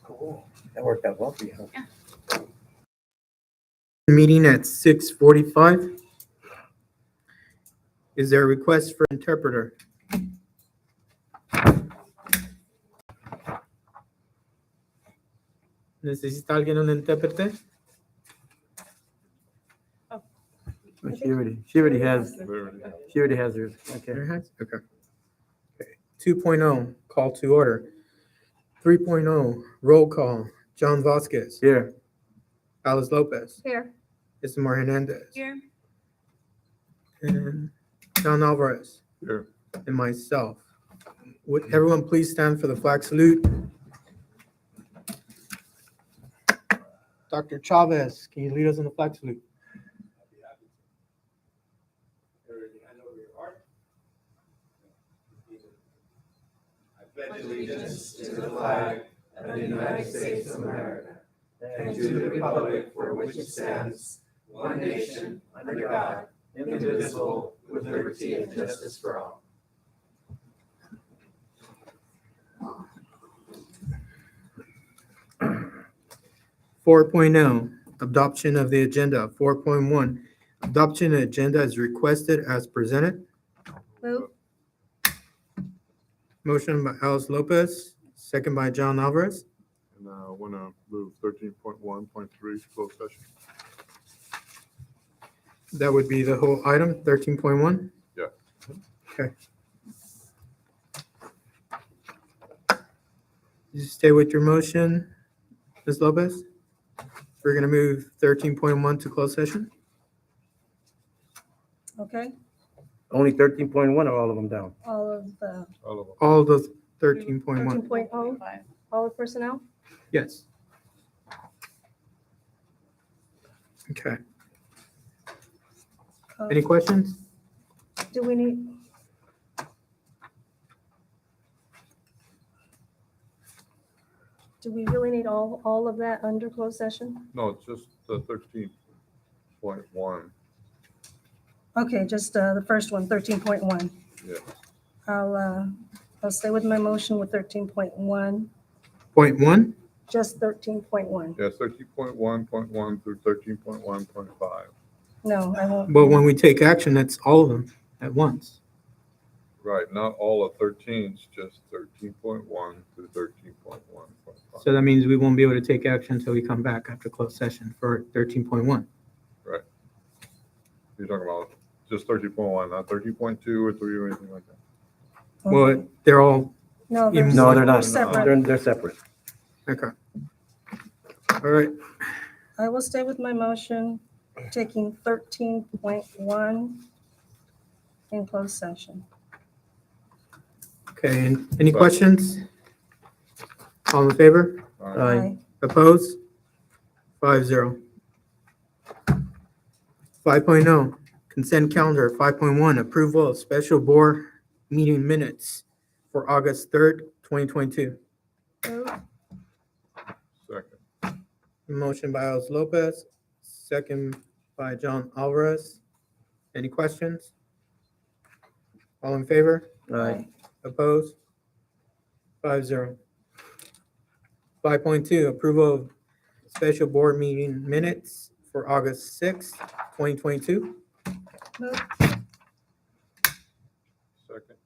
Cool. That worked out well for you. Huh? Meeting at 6:45. Is there a request for interpreter? ¿Necesita alguien un intérprete? Oh. She already has hers. Okay. Okay. 2.0, call to order. 3.0, roll call. John Vasquez. Here. Alice Lopez. Here. Isamar Hernandez. Here. And John Alvarez. Here. And myself. Would everyone please stand for the flag salute? Dr. Chavez, can you lead us in the flag salute? I pledge allegiance to the flag of the United States of America and to the republic for which it stands, one nation, under God, indivisible, with liberty and justice for all. Four point oh, adoption of the agenda. 4.1, adoption of the agenda is requested as presented. Move. Motion by Alice Lopez, second by John Alvarez. And I want to move 13.1.3 closed session. That would be the whole item, 13.1? Yeah. Okay. You stay with your motion, Ms. Lopez? We're going to move 13.1 to closed session? Okay, Only 13.1 or all of them down? all of the All of them. All those 13.1, 13.0, all of personnel? yes. Okay. Any questions? Do we need? Do we really need all of that under closed session? No, it's just the 13.1. Okay, just the first one, 13.1. Yeah. I'll stay with my motion with 13.1, Point one? just 13.1. Yeah, 13.1.1 through 13.1.5. No, I won't. But when we take action, that's all of them at once. Right, not all of 13, it's just 13.1 through 13.1.5. So that means we won't be able to take action until we come back after closed session for 13.1. You're talking about just 13.1, not 13.2 or 3 or anything like that. Well, they're all, No, No, they're not. separate. They're separate. okay. All right, I will stay with my motion, taking 13.1 in closed session. okay, and any questions? All in favor? All right. Aye. Opposed? 5-0. 5.0, consent calendar. 5.1, approval of special board meeting minutes for August 3rd, 2022. Move. Second. Motion by Alice Lopez, second by John Alvarez. Any questions? All in favor? Aye. Opposed? 5-0. 5.2, approval of special board meeting minutes for August 6th, 2022. Move. Second.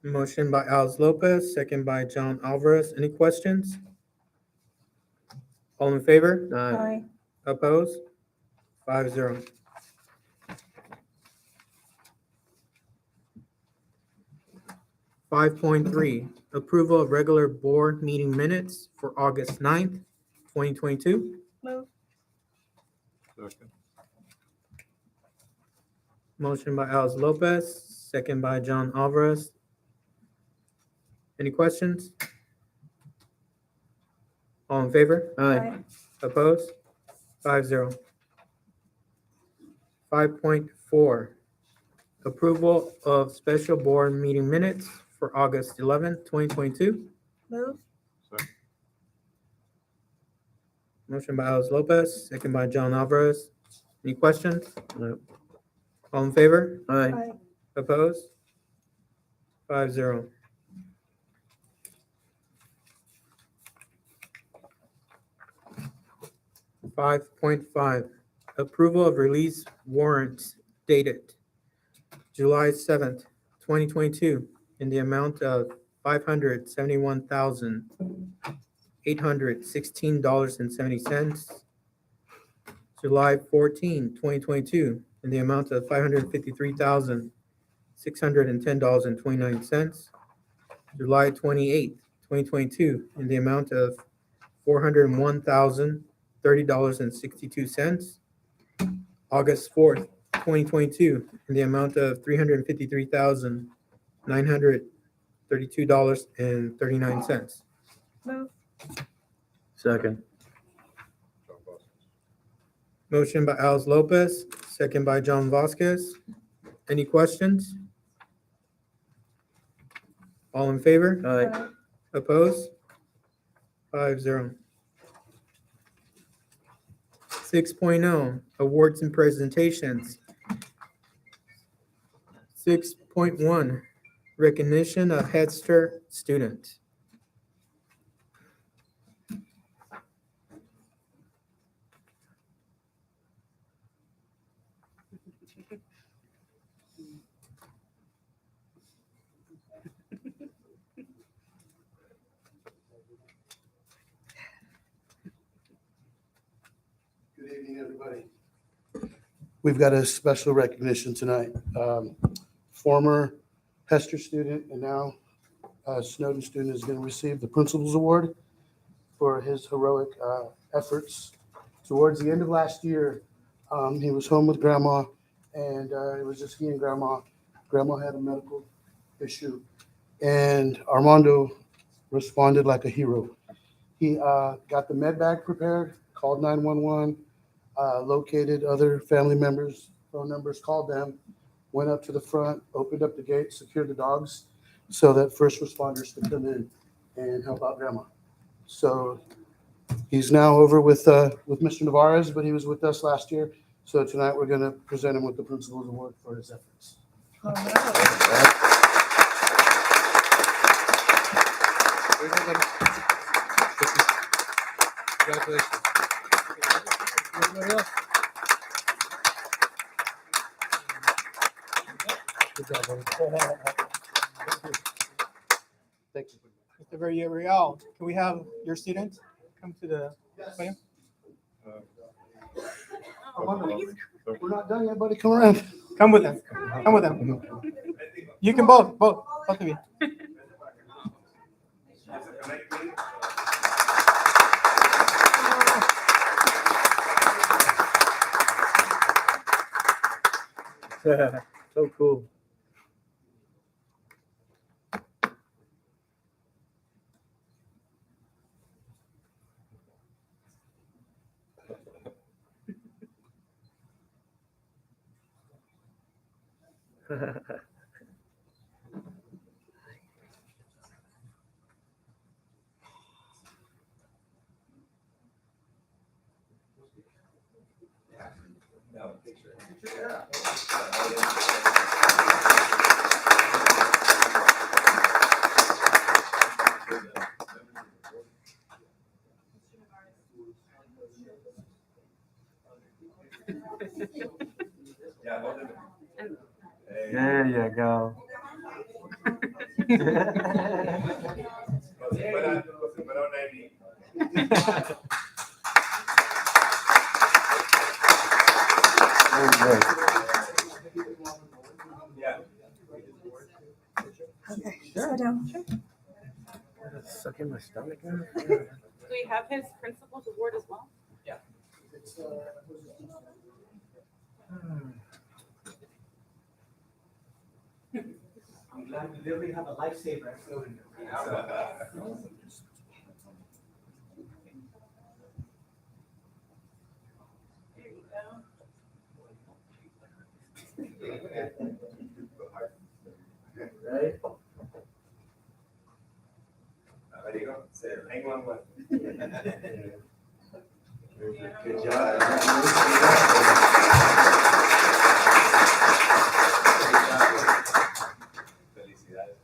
Motion by Alice Lopez, second by John Alvarez. Any questions? All in favor? Aye. Opposed? 5-0. 5.3, approval of regular board meeting minutes for August 9th, 2022. Move. Second. Motion by Alice Lopez, second by John Alvarez. Any questions? All in favor? Aye. Opposed? 5-0. 5.4, approval of special board meeting minutes for August 11th, 2022. Move. Second. Motion by Alice Lopez, second by John Alvarez. Any questions? No. All in favor? Aye. Aye. Opposed? 5-0. 5.5, approval of release warrants dated July 7th, 2022, in the amount of $571,816.70. July 14, 2022, in the amount of $553,610.29. July 28, 2022, in the amount of $401,030.62. August 4th, 2022, in the amount of $353,932.39. Move. Second. John Vasquez. Motion by Alice Lopez, second by John Vasquez. Any questions? All in favor? Aye. Opposed? 5-0. 6.0, awards and presentations. 6.1, recognition of Head Start student. Good evening, everybody. We've got a special recognition tonight. Former Hester student and now Snowden student is going to receive the Principal's Award for his heroic efforts. Towards the end of last year, he was home with Grandma, and it was just he and Grandma. Grandma had a medical issue, and Armando responded like a hero. He got the med bag prepared, called 911, located other family members' phone numbers, called them, went up to the front, opened up the gate, secured the dogs so that first responders could come in and help out Grandma. So he's now over with Mr. Navarez, but he was with us last year. So tonight we're going to present him with the Principal's Award for his efforts. All right. Congratulations. Anybody else? Good job, buddy. Thank you. Mr. Villarreal, can we have your student come to the podium? We're not done yet, buddy. Come around. Come with them. Come with them. You can both of you. So cool. There you go. Very Okay, sit down. good. Suck in my stomach. Do we have his principal's award as well? I'm glad we literally have a lifesaver. There you go. Right? There you go. Say, hang on one. Good job. Felicidades.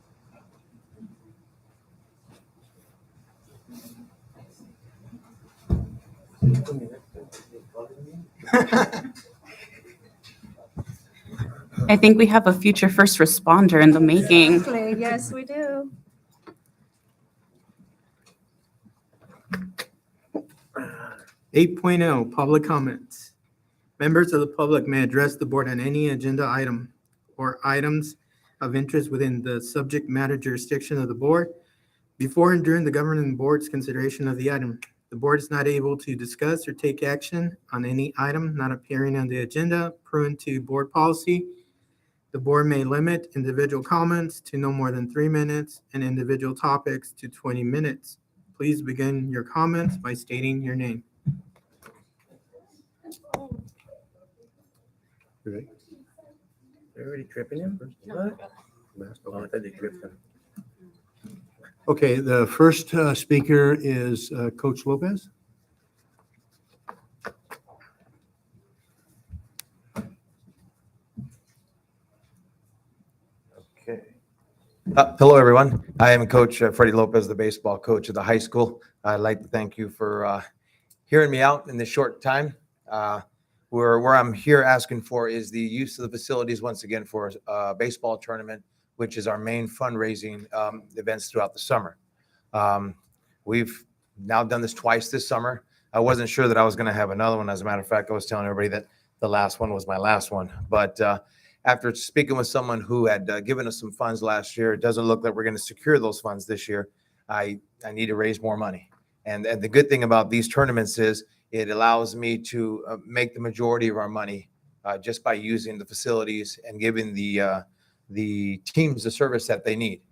I think we have a future first responder in the making. Exactly. Yes, we do. Eight public comments. Members of the public may address the board on any agenda item or items of interest within the subject matter jurisdiction of the board before and during the governing board's consideration of the item. The board is not able to discuss or take action on any item not appearing on the agenda pursuant to board policy. The board may limit individual comments to no more than 3 minutes and individual topics to 20 minutes. Please begin your comments by stating your name. They're already tripping him? What? Oh, I thought they tripped him. Okay, the first speaker is Coach Lopez. Okay. Hello, everyone. I am Coach Freddie Lopez, the baseball coach of the high school. I'd like to thank you for hearing me out in this short time. Where I'm here asking for is the use of the facilities once again for a baseball tournament, which is our main fundraising events throughout the summer. We've now done this twice this summer. I wasn't sure that I was going to have another one. As a matter of fact, I was telling everybody that the last one was my last one. But after speaking with someone who had given us some funds last year, it doesn't look like we're going to secure those funds this year. I need to raise more money. And the good thing about these tournaments is it allows me to make the majority of our money just by using the facilities and giving the teams the service that they need.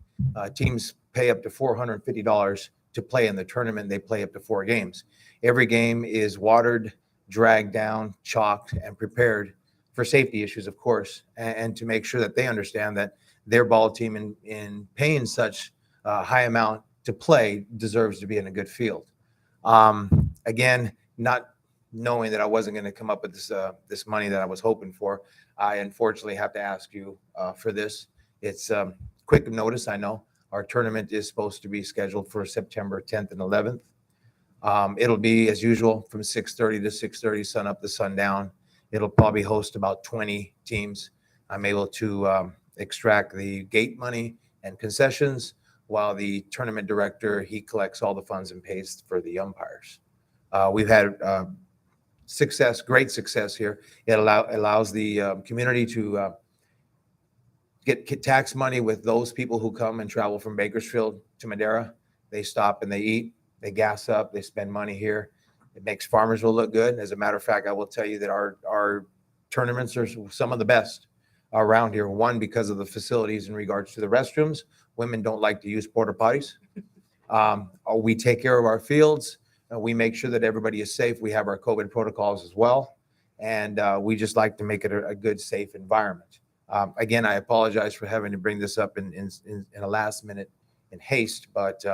Teams pay up to $450 to play in the tournament. They play up to 4 games. Every game is watered, dragged down, chalked, and prepared for safety issues, of course, and to make sure that they understand that their ball team in paying such high amount to play deserves to be in a good field. Again, not knowing that I wasn't going to come up with this money that I was hoping for, I unfortunately have to ask you for this. It's quick notice, I know. Our tournament is supposed to be scheduled for September 10th and 11th. It'll be, as usual, from 6:30 to 6:30, sun up to sundown. It'll probably host about 20 teams. I'm able to extract the gate money and concessions, while the tournament director, he collects all the funds and pays for the umpires. We've had great success here. It allows the community to get tax money with those people who come and travel from Bakersfield to Madera. They stop and they eat, they gas up, they spend money here. It makes Farmersville look good. As a matter of fact, I will tell you that our tournaments are some of the best around here. One, because of the facilities in regards to the restrooms. Women don't like to use porta potties. We take care of our fields. We make sure that everybody is safe. We have our COVID protocols as well. And we just like to make it a good, safe environment. Again, I apologize for having to bring this up in a last minute in haste. But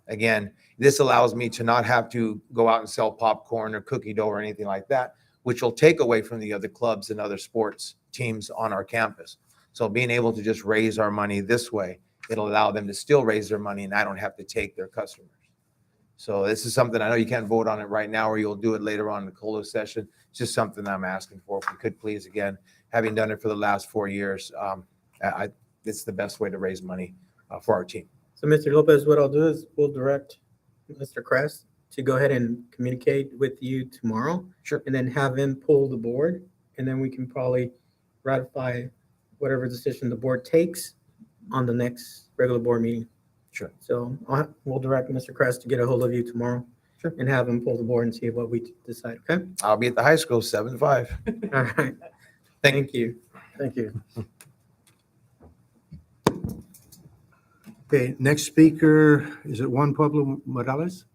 again, this allows me to not have to go out and sell popcorn or cookie dough or anything like that, which will take away from the other clubs and other sports teams on our campus. So being able to just raise our money this way, it'll allow them to still raise their money and I don't have to take their customers. So this is something, I know you can't vote on it right now, or you'll do it later on in the closed session. It's just something I'm asking for. If we could please, again, having done it for the last 4 years, it's the best way to raise money for our team. So, Mr. Lopez, what I'll do is we'll direct Mr. Kress to go ahead and communicate with you tomorrow. Sure. And then have him pull the board, and then we can probably ratify whatever decision the board takes on the next regular board meeting. Sure. So we'll direct Mr. Kress to get a hold of you tomorrow. Sure. And have him pull the board and see what we decide, okay? I'll be at the high school 7 to 5. All right. Thank you. Thank you. Okay, next speaker, is it Juan Pablo Morales?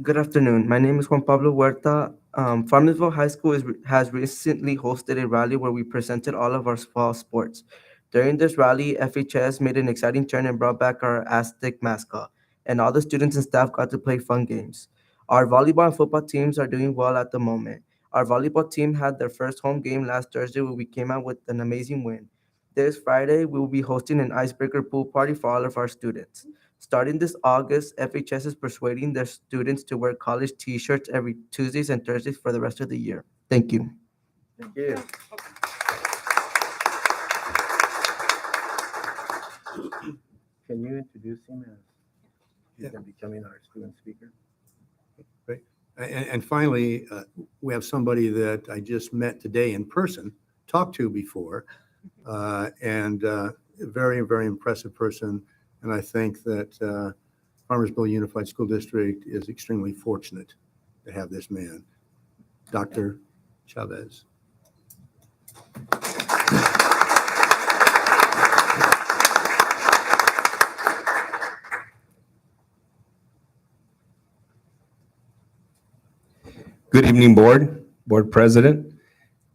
Good afternoon. My name is Juan Pablo Huerta. Farmersville High School has recently hosted a rally where we presented all of our fall sports. During this rally, FHS made an exciting turn and brought back our Aztec mascot, and all the students and staff got to play fun games. Our volleyball and football teams are doing well at the moment. Our volleyball team had their first home game last Thursday where we came out with an amazing win. This Friday, we will be hosting an icebreaker pool party for all of our students. Starting this August, FHS is persuading their students to wear college t-shirts every Tuesdays and Thursdays for the rest of the year. Thank you. Thank you. Can you introduce him as he's going to be becoming our student speaker? And finally, we have somebody that I just met today in person, talked to before, and a very, very impressive person. And I think that Farmersville Unified School District is extremely fortunate to have this man, Dr. Chavez. Good evening, board president,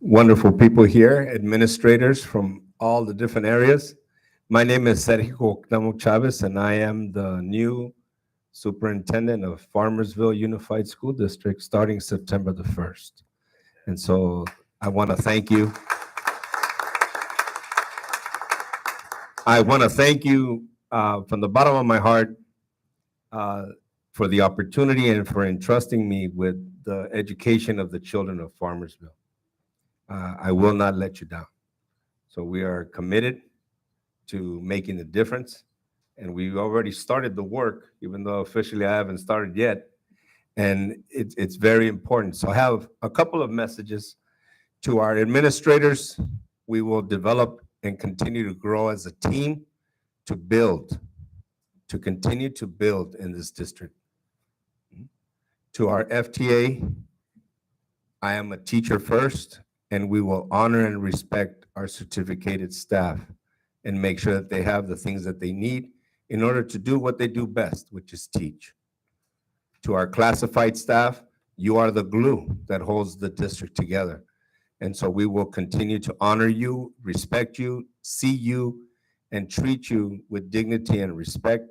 wonderful people here, administrators from all the different areas. My name is Sergio Octamo Chavez, and I am the new superintendent of Farmersville Unified School District starting September the 1st. And so I want to thank you. I want to thank you from the bottom of my heart for the opportunity and for entrusting me with the education of the children of Farmersville. I will not let you down. So we are committed to making a difference, and we've already started the work, even though officially I haven't started yet, and it's very important. So I have a couple of messages to our administrators. We will develop and continue to grow as a team to build, to continue to build in this district. To our FTA, I am a teacher first, and we will honor and respect our certificated staff and make sure that they have the things that they need in order to do what they do best, which is teach. To our classified staff, you are the glue that holds the district together. And so we will continue to honor you, respect you, see you, and treat you with dignity and respect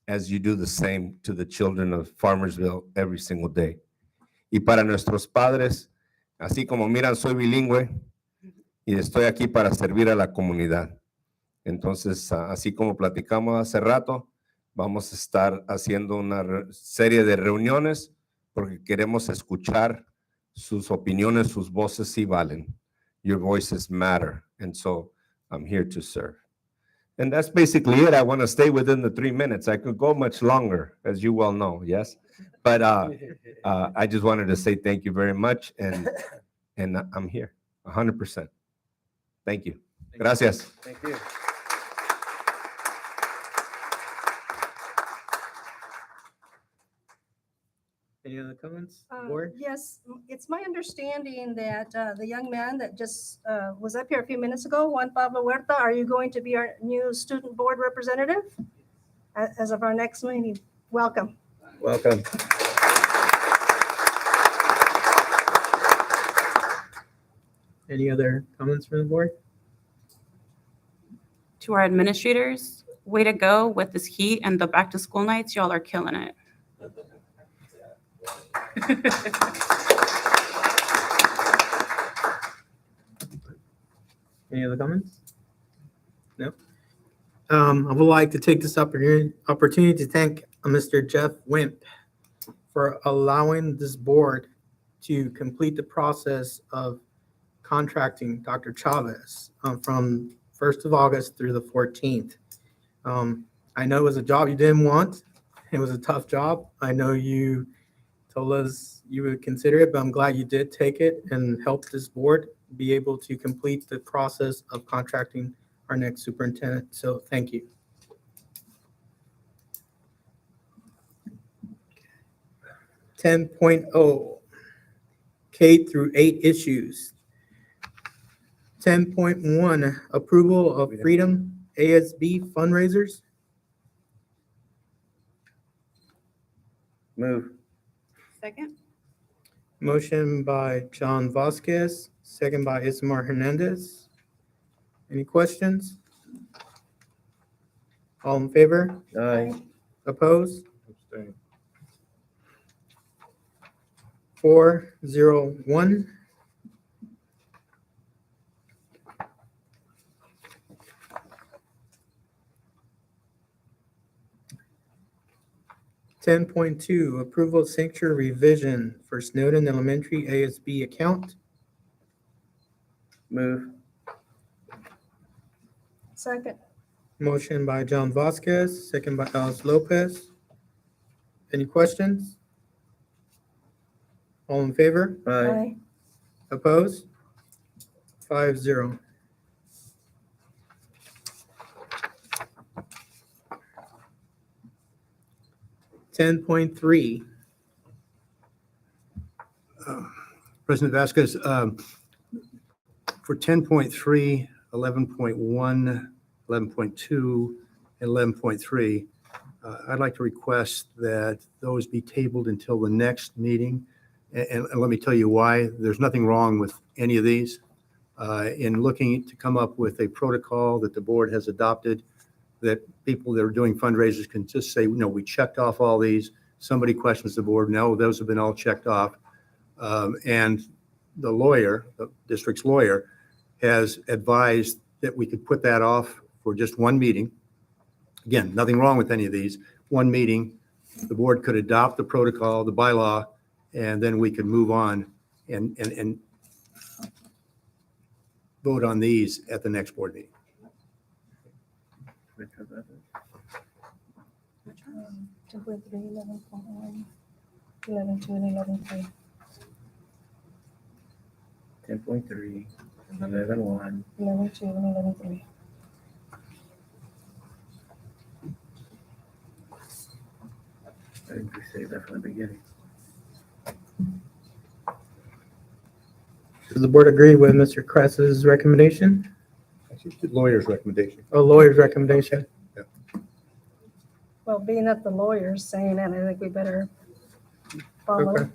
as you do the same to the children of Farmersville every single day. Y para nuestros padres, así como miran, soy bilingüe y estoy aquí para servir a la comunidad. Entonces, así como platicamos hace rato, vamos a estar haciendo una serie de reuniones porque queremos escuchar sus opiniones, sus voces sí valen. Your voices matter, and so I'm here to serve. And that's basically it. I want to stay within the 3 minutes. I could go much longer, as you well know, yes? But I just wanted to say thank you very much, and I'm here, 100%. Thank you. Gracias. Thank you. Any other comments, board? Yes, it's my understanding that the young man that just was up here a few minutes ago, Juan Pablo Huerta, are you going to be our new student board representative as of our next meeting? Welcome. Welcome. Any other comments from the board? To our administrators, way to go with this heat and the back to school nights. Y'all are killing it. Any other comments? No. I would like to take this opportunity to thank Mr. Jeff Wimp for allowing this board to complete the process of contracting Dr. Chavez from 1st of August through the 14th. I know it was a job you didn't want. It was a tough job. I know you told us you would consider it, but I'm glad you did take it and help this board be able to complete the process of contracting our next superintendent. So thank you. Ten point oh, K through 8 issues. 10.1, approval of Freedom ASB fundraisers. Move. Second? Motion by John Vasquez, second by Ismar Hernandez. Any questions? All in favor? Aye. Opposed? Abstain. 401. 10.2, approval of signature revision for Snowden Elementary ASB account. Move. Second. Motion by John Vasquez, second by Alice Lopez. Any questions? All in favor? Aye. Opposed? 5-0. Ten point three. President Vasquez, for 10.3, 11.1, 11.2, and 11.3, I'd like to request that those be tabled until the next meeting. And let me tell you why. There's nothing wrong with any of these. In looking to come up with a protocol that the board has adopted, that people that are doing fundraisers can just say, no, we checked off all these. Somebody questions the board, no, those have been all checked off. And the lawyer, the district's lawyer, has advised that we could put that off for just one meeting. Again, nothing wrong with any of these. One meeting, the board could adopt the protocol, the bylaw, and then we could move on and vote on these at the next board meeting. 2.3, 11.1, 11.2, and 11.3. 10.3, 11.1. 11.2 and 11.3. I think we saved that from the beginning. Does the board agree with Mr. Kress's recommendation? Actually, the lawyer's recommendation. A lawyer's recommendation? Well, being that the lawyer's saying that, I think we better follow. Okay.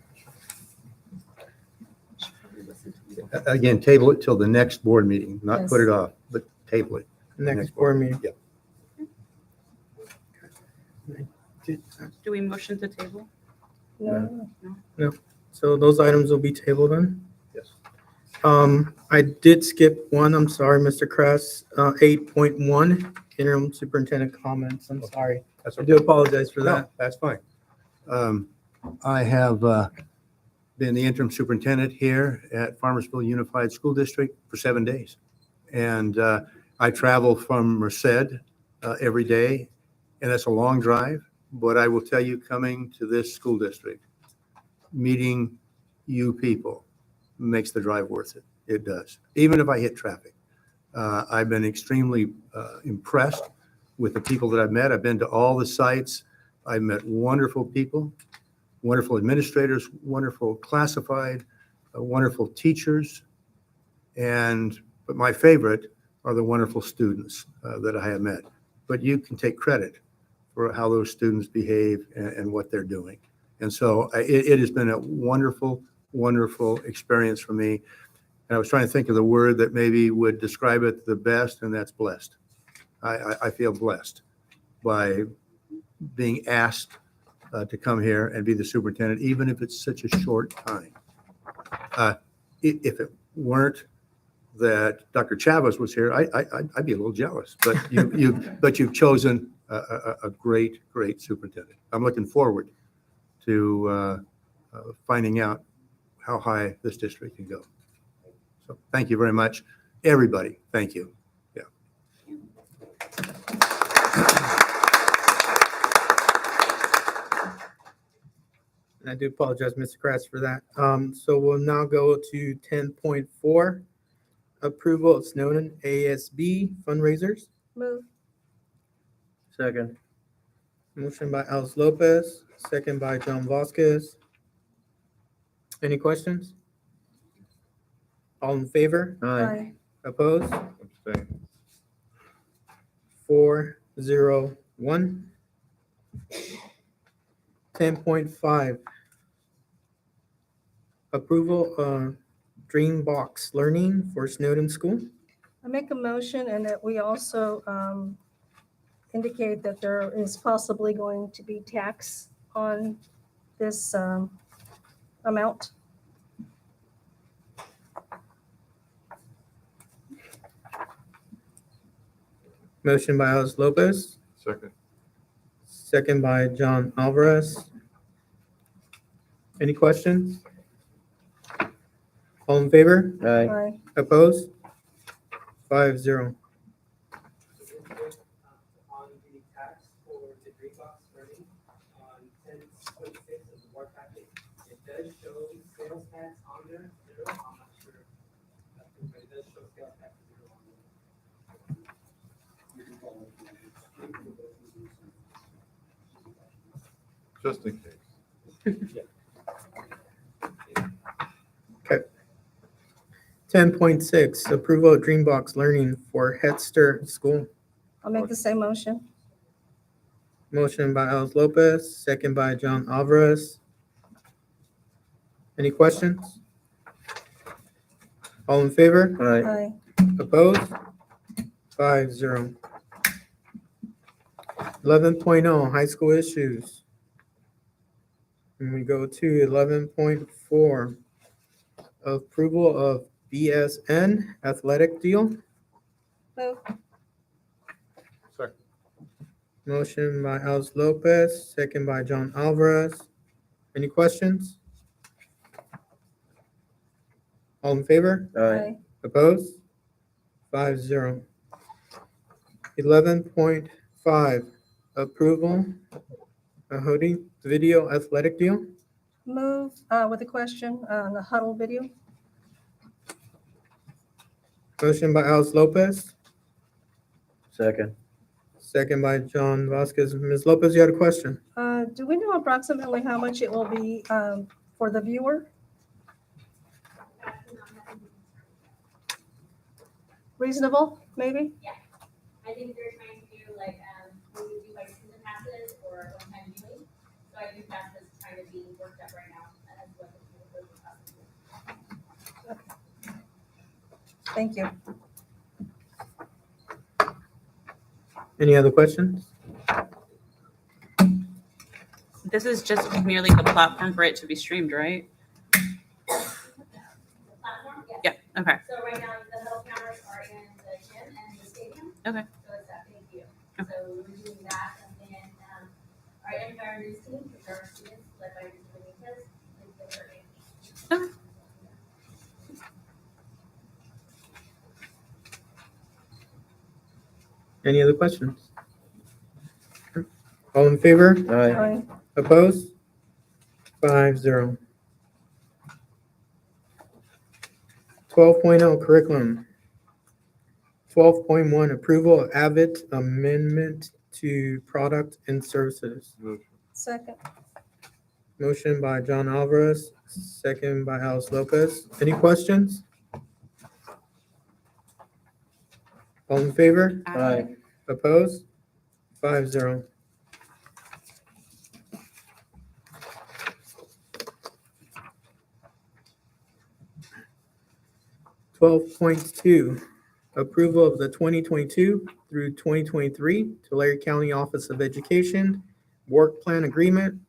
Again, table it till the next board meeting, not put Yes. it off, but table it. Next board meeting. Yeah. Do we motion to table? No, So those items will be tabled then? Yes. I did skip one, I'm sorry, Mr. Kress. 8.1, interim superintendent comments, I'm sorry. That's I okay. do apologize for No, that. that's fine. I have been the interim superintendent here at Farmersville Unified School District for 7 days. And I travel from Merced every day, and that's a long drive. But I will tell you, coming to this school district, meeting you people makes the drive worth it. It does, even if I hit traffic. I've been extremely impressed with the people that I've met. I've been to all the sites. I've met wonderful people, wonderful administrators, wonderful classified, wonderful teachers. But my favorite are the wonderful students that I have met. But you can take credit for how those students behave and what they're doing. And so it has been a wonderful, wonderful experience for me. And I was trying to think of the word that maybe would describe it the best, and that's blessed. I feel blessed by being asked to come here and be the superintendent, even if it's such a short time. If it weren't that Dr. Chavez was here, I'd be a little jealous. But you've chosen a great, great superintendent. I'm looking forward to finding out how high this district can go. So thank you very much, everybody. Thank you. Yeah. And I do apologize, Mr. Kress, for that. So we'll now go to 10.4, approval of Snowden ASB fundraisers. move. Second. Motion by Alice Lopez, second by John Vasquez. Any questions? All in favor? Aye. Opposed? Abstain. 4-0-1. 10.5. Approval Dreambox Learning for Snowden School. I make a motion and that we also indicate that there is possibly going to be tax on this amount. Motion by Alice Lopez, Second. second by John Alvarez. Any questions? All in favor? Aye. Opposed? 5-0. On the tax for the green box earning on 10.6 of the board packet, it does show sales tax on there, zero. I'm not sure, but it does show sales tax zero on there. Just in case. 10.6, approval of Dreambox Learning for Headster School. I'll make the same motion. Motion by Alice Lopez, second by John Alvarez. Any questions? All in favor? Aye. Opposed? 5-0. 11.0, high school issues. And we go to 11.4, approval of BSN athletic deal. Move. Second. Motion by Alice Lopez, second by John Alvarez. Any questions? All in favor? Aye. Opposed? 5-0. 11.5, approval of holding video athletic deal. Move with a question on the huddle video. Motion by Alice Lopez, Second. second by John Vasquez. Ms. Lopez, you had a question? Do we know approximately how much it will be for the viewer? Reasonable, maybe? I think they're trying to do like, when we do like season passes or one-time viewing. So I think that's what's trying to be worked up right now. And that's what the Thank you. Any other questions? This is just merely the platform for it to be streamed, right? platform, yes. Yeah, okay. So right now, the huddle cameras are in the gym and the stadium. Okay. So it's that big view. So we're doing that, and then, our Empire News team, which are our students, led by Mr. Benitez, is the third. Any other questions? All in favor? Aye. Opposed? 5-0. 12.0 curriculum. 12.1 approval of Avid amendment to product and services. Second. Motion by John Alvarez, second by Alice Lopez. Any questions? All in favor? Aye. Opposed? 5-0. .2, approval of the 2022 through 2023 Tulare County Office of Education Work Plan Agreement,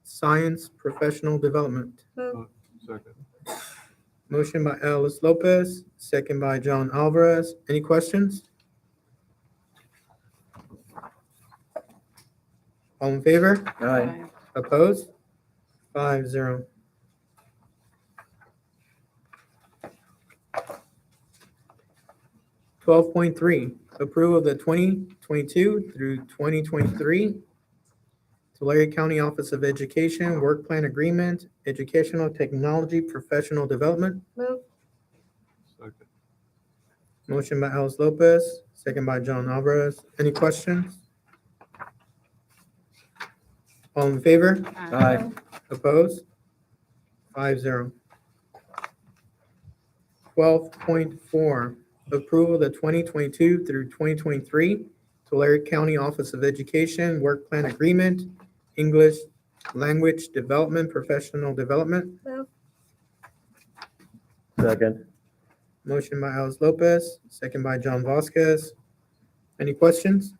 Science Professional Development. Move. Second. Motion by Alice Lopez, second by John Alvarez. Any questions? All in favor? Aye. Opposed? 5-0. .3, approval of the 2022 through 2023 Tulare County Office of Education Work Plan Agreement, Educational Technology Professional Development. Move. Second. Motion by Alice Lopez, second by John Alvarez. Any questions? All in favor? Aye. Opposed? 5-0. 12.4, approval of the 2022 through 2023 Tulare County Office of Education Work Plan Agreement, English Language Development, Professional Development. Move. Second. Motion by Alice Lopez, second by John Vasquez. Any questions?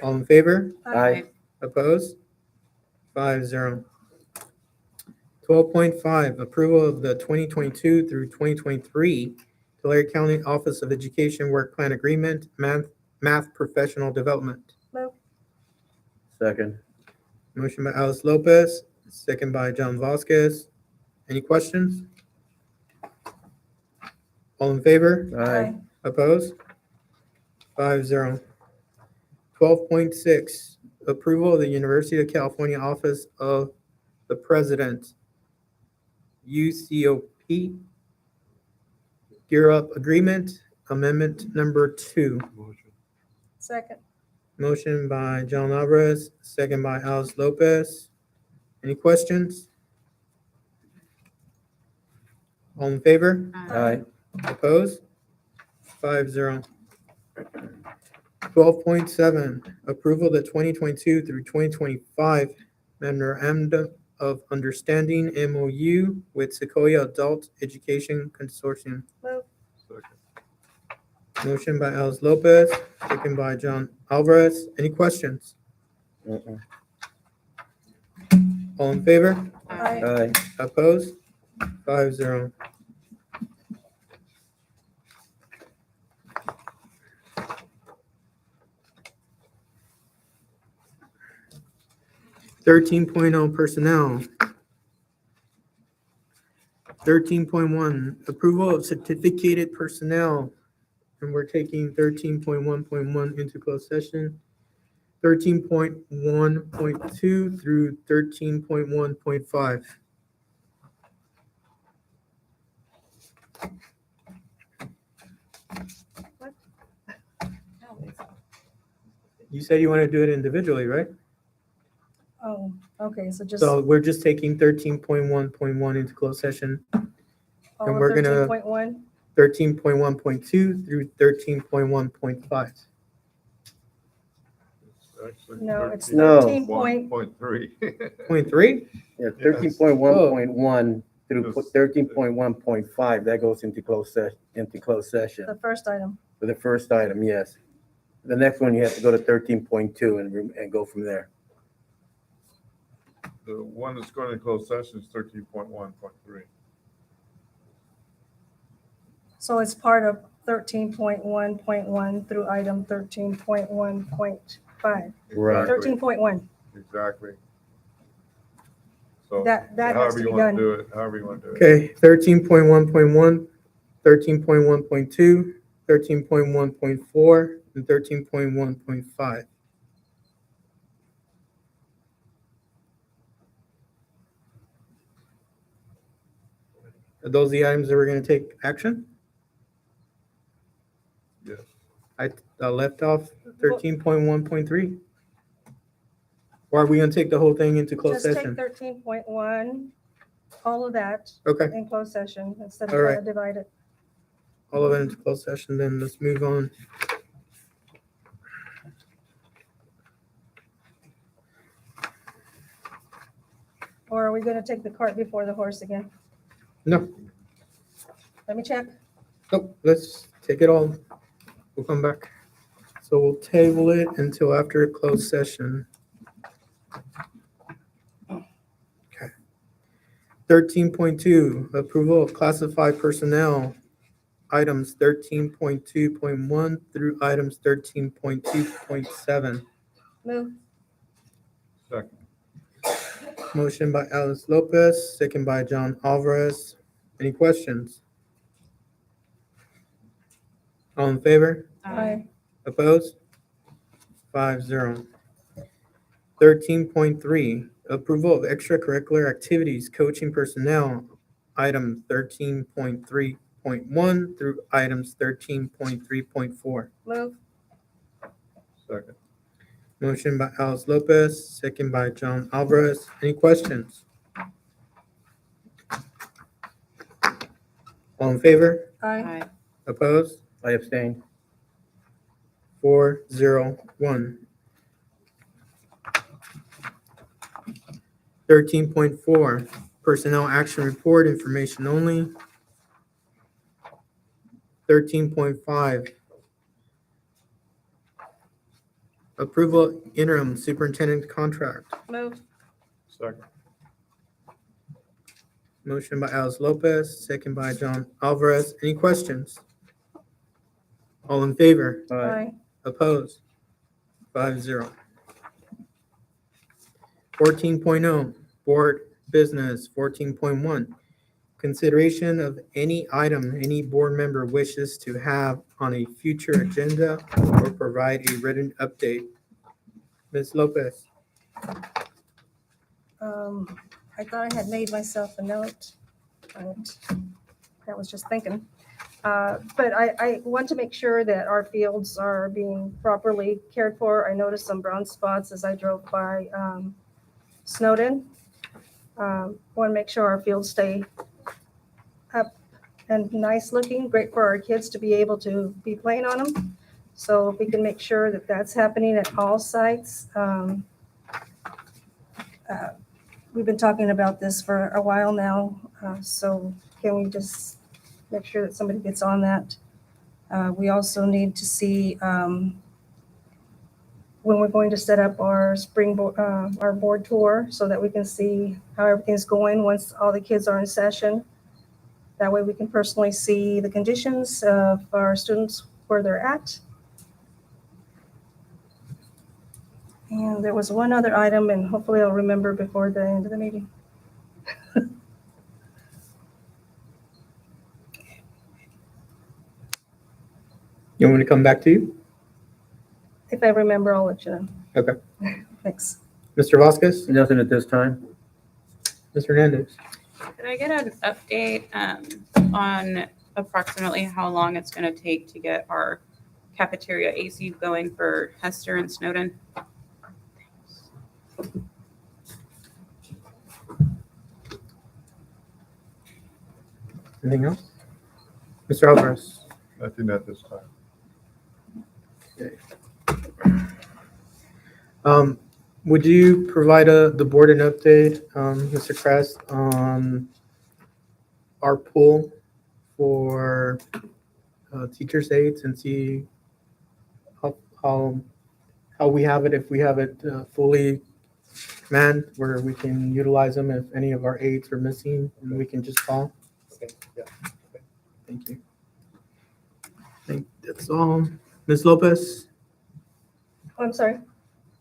All in favor? Aye. Opposed? 5-0. 12.5, approval of the 2022 through 2023 Tulare County Office of Education Work Plan Agreement, math professional development. Move. Second. Motion by Alice Lopez, second by John Vasquez. Any questions? All in favor? Aye. Opposed? 5-0. 12.6, approval of the University of California Office of the President, UCOP, Gear Up Agreement, Amendment Number 2. Second. Motion by John Alvarez, second by Alice Lopez. Any questions? All in favor? Aye. Opposed? 5-0. 12.7, approval of the 2022 through 2025 Memorandum of Understanding MOU with Sequoia Adult Education Consortium. Move. Second. Motion by Alice Lopez, second by John Alvarez. Any questions? Mm-mm. All in favor? Aye. Aye. Opposed? 5-0. Thirteen personnel. 13.1, approval of certificated personnel. And we're taking 13.1.1 into closed session. 13.1.2 through 13.1.5. You said you want to do it individually, right? Oh, okay, so just So we're just taking 13.1.1 into closed session, all and of we're gonna- 13.1. 13.1.2 through 13.1.5. Actually, No, it's No. 13.1.3. Point 3? Yeah, Yes. 13.1.1 through Yes. 13.1.5, that goes into closed session. The first item. For the first item, yes. The next one, you have to go to 13.2 and go from there. The one that's going to close session is 13.1.3. So it's part of 13.1.1 through item 13.1.5. Right. 13.1. Exactly. So That has however to you be want done. to do it, however you want to do it. Okay, 13.1.1, 13.1.2, 13.1.4, and 13.1.5. Are those the items that we're going to take action? Yes. I left off 13.1.3. Or are we going to take the whole thing into closed Just take session? 13.1, all of that Okay, in closed session instead of All right. trying to divide it. all of it into closed session, then let's move on. Or are we going to take the cart before the horse again? No, Let me check. oh, let's take it all. We'll come back. So we'll table it until after closed session. Okay. 13.2, approval of classified personnel, items 13.2.1 through items 13.2.7. Move. Second. Motion by Alice Lopez, second by John Alvarez. Any questions? All in favor? Aye. Opposed? 5-0. 13.3, approval of extracurricular activities coaching personnel, item 13.3.1 through items 13.3.4. Move. Second. Motion by Alice Lopez, second by John Alvarez. Any questions? All in favor? Aye. Opposed? I abstain. 4-0-1. 13.4, personnel action report, information only. 13.5, approval interim superintendent contract. Move. Second. Motion by Alice Lopez, second by John Alvarez. Any questions? All in favor? Aye. Opposed? 5-0. 14.0, Board Business. 14.1, consideration of any item any board member wishes to have on a future agenda or provide a written update. Ms. Lopez. I thought I had made myself a note, but I was just thinking. But I want to make sure that our fields are being properly cared for. I noticed some brown spots as I drove by Snowden. Want to make sure our fields stay up and nice looking, great for our kids to be able to be playing on them. So if we can make sure that that's happening at all sites. We've been talking about this for a while now, so can we just make sure that somebody gets on that? We also need to see when we're going to set up our our board tour so that we can see how everything's going once all the kids are in session. That way we can personally see the conditions of our students, where they're at. And there was one other item, and hopefully I'll remember before the end of the meeting. You want me to come back to you? If I remember, I'll let you know. Okay. Thanks. Mr. Vasquez? Nothing at this time. Mr. Hernandez? Could I get an update on approximately how long it's going to take to get our cafeteria AC going for Hester and Snowden? Anything else? Mr. Alvarez? Nothing at this time. Would you provide the board an update, Mr. Kress, on our pool for teachers' aides and see how we have it, if we have it fully manned, where we can utilize them if any of our aides are missing and we can just call? Okay, yeah. Thank you. I think that's all. Ms. Lopez, Oh, I'm sorry.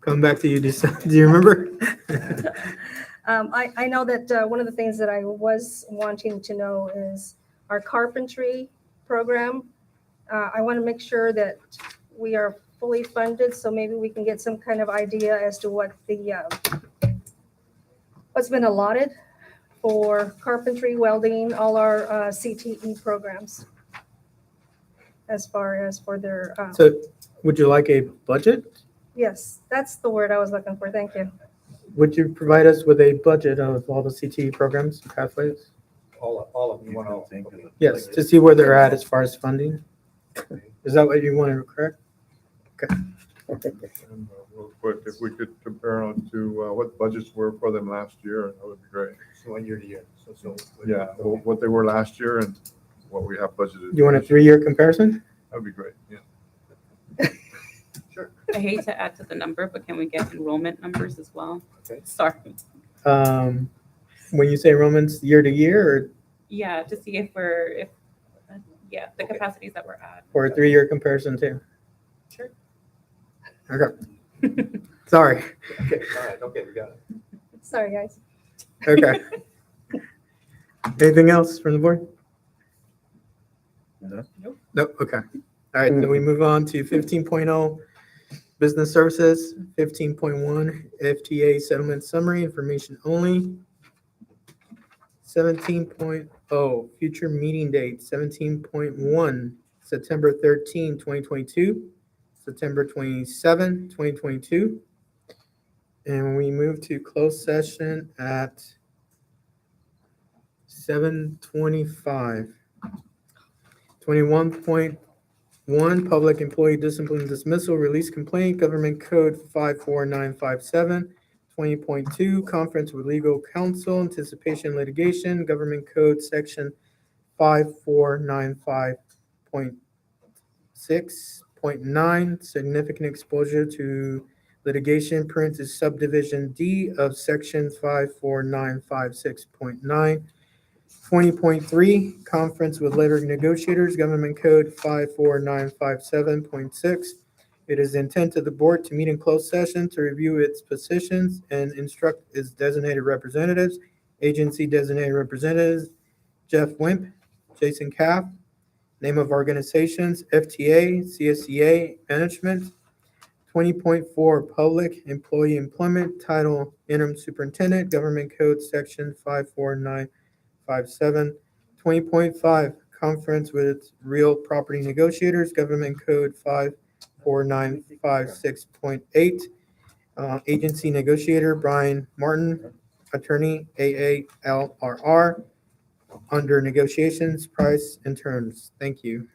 come back to you. Do you remember? I know that one of the things that I was wanting to know is our carpentry program. I want to make sure that we are fully funded, so maybe we can get some kind of idea as to what what's been allotted for carpentry, welding, all our CTE programs, as far as for their, So would you like a budget? yes, that's the word I was looking for. Thank you. Would you provide us with a budget of all the CTE programs, pathways? All of them. Yes, to see where they're at as far as funding. Is that what you want to correct? And real quick, if we could compare on to what budgets were for them last year, that would be great. So 1 year to year. So. Yeah, what they were last year and what we have budgeted. You want a 3-year comparison? That'd be great, yeah. Sure. I hate to add to the number, but can we get enrollment numbers as well? Okay. Sorry. When you say enrollments year to year or Yeah, to see if the Okay. capacities that we're at. for a 3-year comparison too? Sure. Okay. Sorry. Okay, all right, okay, we got it. Sorry, guys. Okay. Anything else from the board? No. No, okay. All right, so we move on to 15.0, business services, 15.1, FTA settlement summary, information only. 17.0, future meeting date, 17.1, September 13, 2022, September 27, 2022. And we move to closed session at 7:25. 21.1, public employee discipline dismissal, release complaint, government code 54957. 20.2, conference with legal counsel, anticipation litigation, government code section 5495.6.9, significant exposure to litigation, parentheses subdivision D of section 54956.9. 20.3, conference with labor negotiators, government code 54957.6, It is the intent of the board to meet in closed session to review its positions and instruct its designated representatives, agency designated representatives, Jeff Wimp, Jason Caff, name of organizations, FTA, CSEA, management. 20.4, public employee employment, title interim superintendent, government code section 54957. 20.5, conference with real property negotiators, government code 54956.8. Agency negotiator Brian Martin, attorney AALRR, under negotiations, price, and terms. Thank you.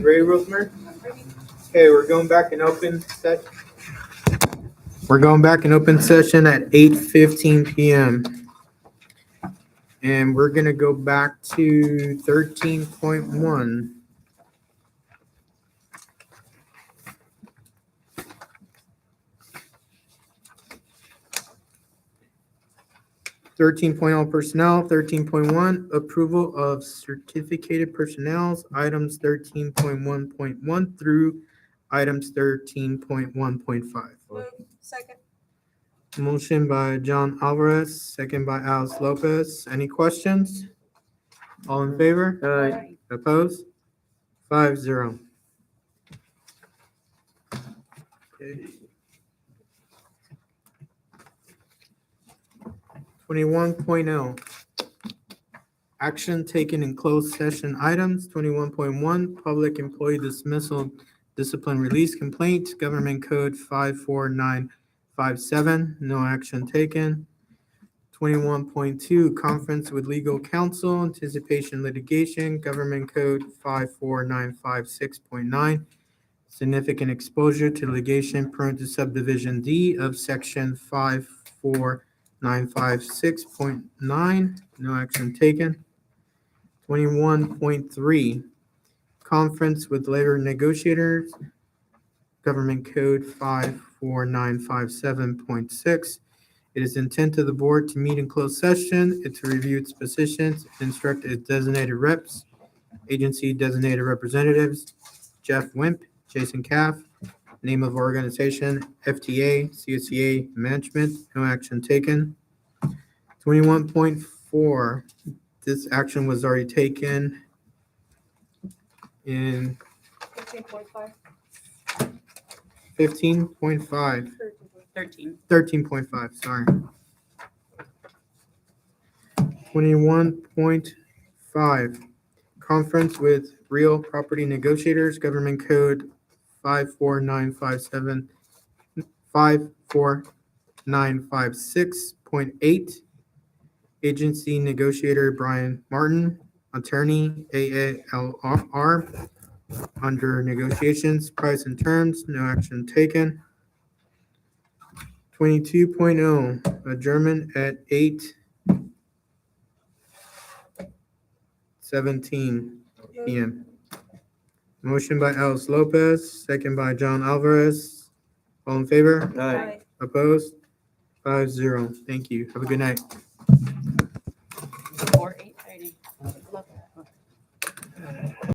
Ready, Rosemary? Okay, we're going back in open session. We're going back in open session at 8:15 PM. And we're gonna go back to 13.1. 13.0 personnel, 13.1 approval of certificated personnel, items 13.1.1 through items 13.1.5. Move. Second. Motion by John Alvarez, second by Alice Lopez. Any questions? All in favor? Aye. Opposed? 5-0. Okay. 21.0. Action taken in closed session items. 21.1, public employee dismissal, discipline release complaint, government code 54957, no action taken. 21.2, conference with legal counsel, anticipation litigation, government code 54956.9, significant exposure to litigation pursuant to subdivision D of section 54956.9, no action taken. 21.3, conference with labor negotiators, government code 54957.6. It is intent of the board to meet in closed session and to review its positions, instruct its designated reps, agency designated representatives, Jeff Wimp, Jason Caff, name of organization, FTA, CSCA Management, no action taken. 21.4, this action was already taken in 15.5. 15.5, 13. 13.5, sorry. 21.5, conference with real property negotiators, government code 54957, 54956.8. Agency negotiator Brian Martin, attorney AALR. Under negotiations, price and terms, no action taken. 22.0, adjournment at 8:17 PM. Motion by Alice Lopez, second by John Alvarez. All in favor? Aye. Opposed? 5-0. Thank you. Have a good night. Before 8:30.